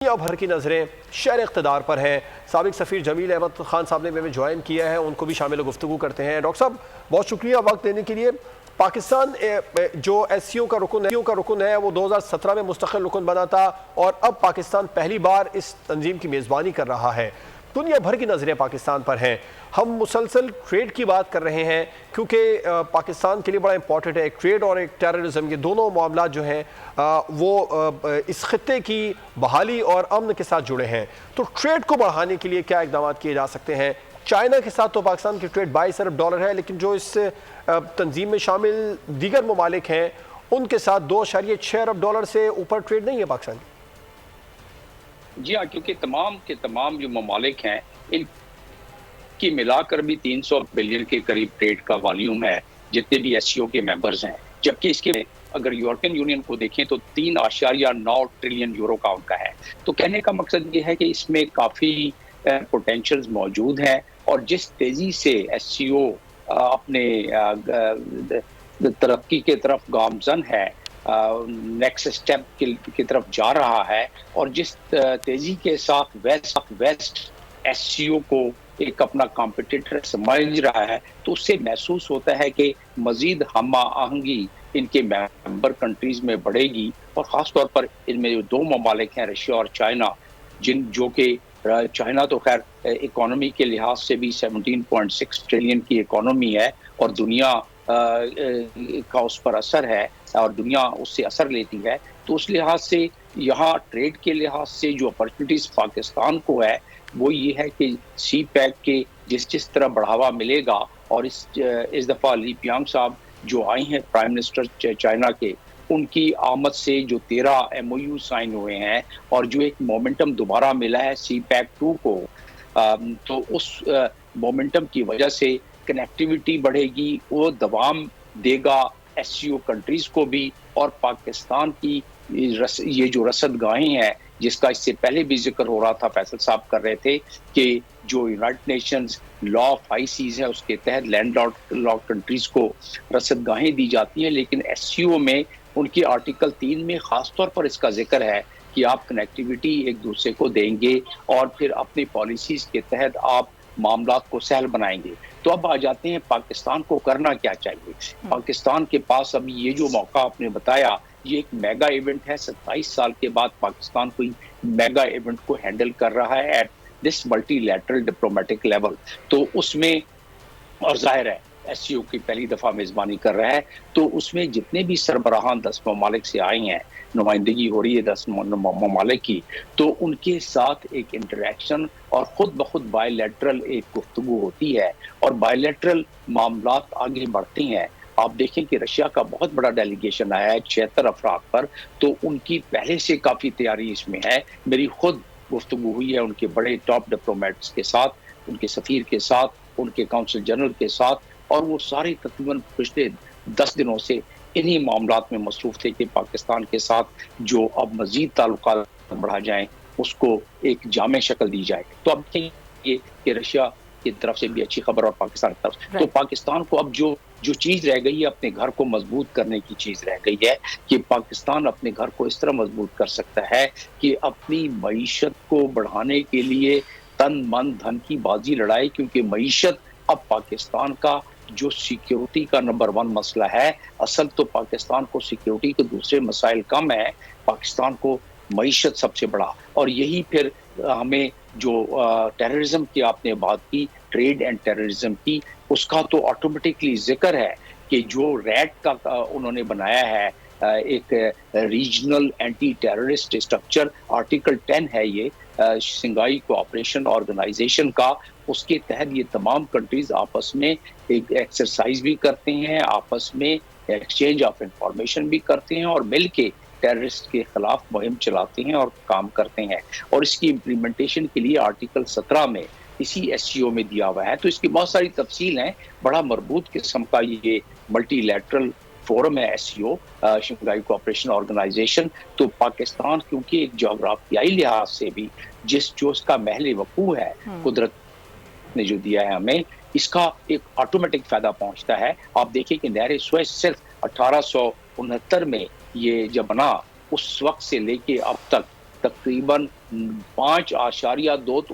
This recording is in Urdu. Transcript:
دنیا بھر کی نظریں شہر اقتدار پر ہیں۔ سابق سفیر جمیل احمد خان صاحب نے ہمیں جوائن کیا ہے، ان کو بھی شامل گفتگو کرتے ہیں۔ ڈاکٹر صاحب بہت شکریہ وقت دینے کے لیے۔ پاکستان جو ایس سی او کا رکن ہے وہ 2017 میں مستقل رکن بنا تھا اور اب پاکستان پہلی بار اس تنظیم کی میزبانی کر رہا ہے۔ دنیا بھر کی نظریں پاکستان پر ہیں۔ ہم مسلسل ٹریڈ کی بات کر رہے ہیں کیونکہ پاکستان کے لیے بڑا امپورٹنٹ ہے۔ ایک ٹریڈ اور ایک ٹیررزم، یہ دونوں معاملات جو ہیں وہ اس خطے کی بحالی اور امن کے ساتھ جڑے ہیں۔ تو ٹریڈ کو بڑھانے کے لیے کیا اقدامات کیے جا سکتے ہیں؟ چائنا کے ساتھ تو پاکستان کی ٹریڈ 22 ارب ڈالر ہے، لیکن جو اس تنظیم میں شامل دیگر ممالک ہیں ان کے ساتھ 2.6 ارب ڈالر سے اوپر ٹریڈ نہیں ہے پاکستان کی۔ جی ہاں، کیونکہ تمام کے تمام جو ممالک ہیں ان کی ملا کر بھی 300 بلین کے قریب ٹریڈ کا والیوم ہے جتنے بھی ایس سی او کے ممبرز ہیں، جبکہ اس کے اگر یورپین یونین کو دیکھیں تو 3.9 ٹریلین یورو کا ان کا ہے۔ تو کہنے کا مقصد یہ ہے کہ اس میں کافی پوٹینشلز موجود ہیں، اور جس تیزی سے ایس سی او اپنے ترقی کے طرف گامزن ہے، نیکسٹ اسٹیپ کی طرف جا رہا ہے، اور جس تیزی کے ساتھ ویسٹ ایس سی او کو ایک اپنا کمپٹیٹر سمجھ رہا ہے، تو اس سے محسوس ہوتا ہے کہ مزید ہم آہنگی ان کے ممبر کنٹریز میں بڑھے گی، اور خاص طور پر ان میں جو دو ممالک ہیں رشیا اور چائنا، جو کہ چائنا تو خیر اکانومی کے لحاظ سے بھی 17.6 ٹریلین کی اکانومی ہے، اور دنیا کا اس پر اثر ہے اور دنیا اس سے اثر لیتی ہے، تو اس لحاظ سے یہاں ٹریڈ کے لحاظ سے جو اپرچونیٹیز پاکستان کو ہے وہ یہ ہے کہ سی پیک کے جس طرح بڑھاوا ملے گا، اور اس دفعہ لی پیانگ صاحب جو آئی ہیں پرائم منسٹر چائنا کے، ان کی آمد سے جو 13 ایم او یو سائن ہوئے ہیں، اور جو ایک مومنٹم دوبارہ ملا ہے سی پیک 2 کو، تو اس مومنٹم کی وجہ سے کنیکٹیویٹی بڑھے گی، وہ دوام دے گا ایس سی او کنٹریز کو بھی، اور پاکستان کی یہ جو رصد گاہیں ہیں جس کا اس سے پہلے بھی ذکر ہو رہا تھا، فیصل صاحب کر رہے تھے کہ جو United nations law of high seas ہے اس کے تحت لینڈ لاک کنٹریز کو رصد گاہیں دی جاتی ہیں، لیکن ایس سی او میں ان کی آرٹیکل 3 میں خاص طور پر اس کا ذکر ہے کہ آپ کنیکٹیویٹی ایک دوسرے کو دیں گے، اور پھر اپنی پالیسیز کے تحت آپ معاملات کو سہل بنائیں گے۔ تو اب آ جاتے ہیں پاکستان کو کرنا کیا چاہیے۔ پاکستان کے پاس ابھی یہ جو موقع آپ نے بتایا، یہ ایک میگا ایونٹ ہے، 27 سال کے بعد پاکستان کوئی میگا ایونٹ کو ہینڈل کر رہا ہے at this multilateral diplomatic level, تو اس میں اور ظاہر ہے ایس سی او کی پہلی دفعہ میزبانی کر رہا ہے، تو اس میں جتنے بھی سربراہان 10 ممالک سے آئے ہیں، نمائندگی ہو رہی ہے 10 ممالک کی، تو ان کے ساتھ ایک انٹریکشن اور خود بخود بائی لیٹرل ایک گفتگو ہوتی ہے، اور بائی لیٹرل معاملات آگے بڑھتے ہیں۔ آپ دیکھیں کہ رشیا کا بہت بڑا ڈیلیگیشن آیا ہے 76 افراد پر، تو ان کی پہلے سے کافی تیاری اس میں ہے۔ میری خود گفتگو ہوئی ہے ان کے بڑے ٹاپ ڈپلومیٹس کے ساتھ، ان کے سفیر کے ساتھ، ان کے کونسل جنرل کے ساتھ، اور وہ سارے تقریباً پچھلے 10 دنوں سے انہی معاملات میں مصروف تھے کہ پاکستان کے ساتھ جو اب مزید تعلقات بڑھا جائیں اس کو ایک جامع شکل دی جائے۔ تو اب یہ کہ رشیا کی طرف سے بھی اچھی خبر اور پاکستان کی طرف سے، تو پاکستان کو اب جو چیز رہ گئی ہے اپنے گھر کو مضبوط کرنے کی چیز رہ گئی ہے کہ پاکستان اپنے گھر کو اس طرح مضبوط کر سکتا ہے کہ اپنی معیشت کو بڑھانے کے لیے تن من دھن کی بازی لڑائے، کیونکہ معیشت اب پاکستان کا جو سیکیورٹی کا نمبر 1 مسئلہ ہے، اصل تو پاکستان کو سیکیورٹی کے دوسرے مسائل کم ہیں، پاکستان کو معیشت سب سے بڑا، اور یہی پھر ہمیں جو ٹیررزم کی آپ نے بات کی، ٹریڈ اینڈ ٹیررزم کی، اس کا تو آٹومیٹکلی ذکر ہے کہ جو ریٹ کا انہوں نے بنایا ہے ایک regional anti terrorist structure, article 10 ہے یہ شنگھائی کوآپریشن آرگنائزیشن کا، اس کے تحت یہ تمام کنٹریز آپس میں ایک ایکسرسائز بھی کرتے ہیں، آپس میں ایکسچینج آف انفارمیشن بھی کرتے ہیں، اور مل کے ٹیررسٹ کے خلاف مہم چلاتے ہیں اور کام کرتے ہیں، اور اس کی امپلیمنٹیشن کے لیے آرٹیکل 17 میں اسی ایس سی او میں دیا ہوا ہے۔ تو اس کی بہت ساری تفصیل ہیں، بڑا مربوط قسم کا یہ ملٹی لیٹرل فورم ہے ایس سی او، شنگھائی کوآپریشن آرگنائزیشن۔ تو پاکستان کیونکہ ایک جغرافیائی لحاظ سے بھی جو اس کا محل وقوع ہے، قدرت نے جو دیا ہے ہمیں، اس کا ایک آٹومیٹک فائدہ پہنچتا ہے۔ آپ دیکھیں کہ نہر سوئس صرف 1869 میں یہ جب بنا، اس وقت سے لے کے اب تک تقریباً 5.2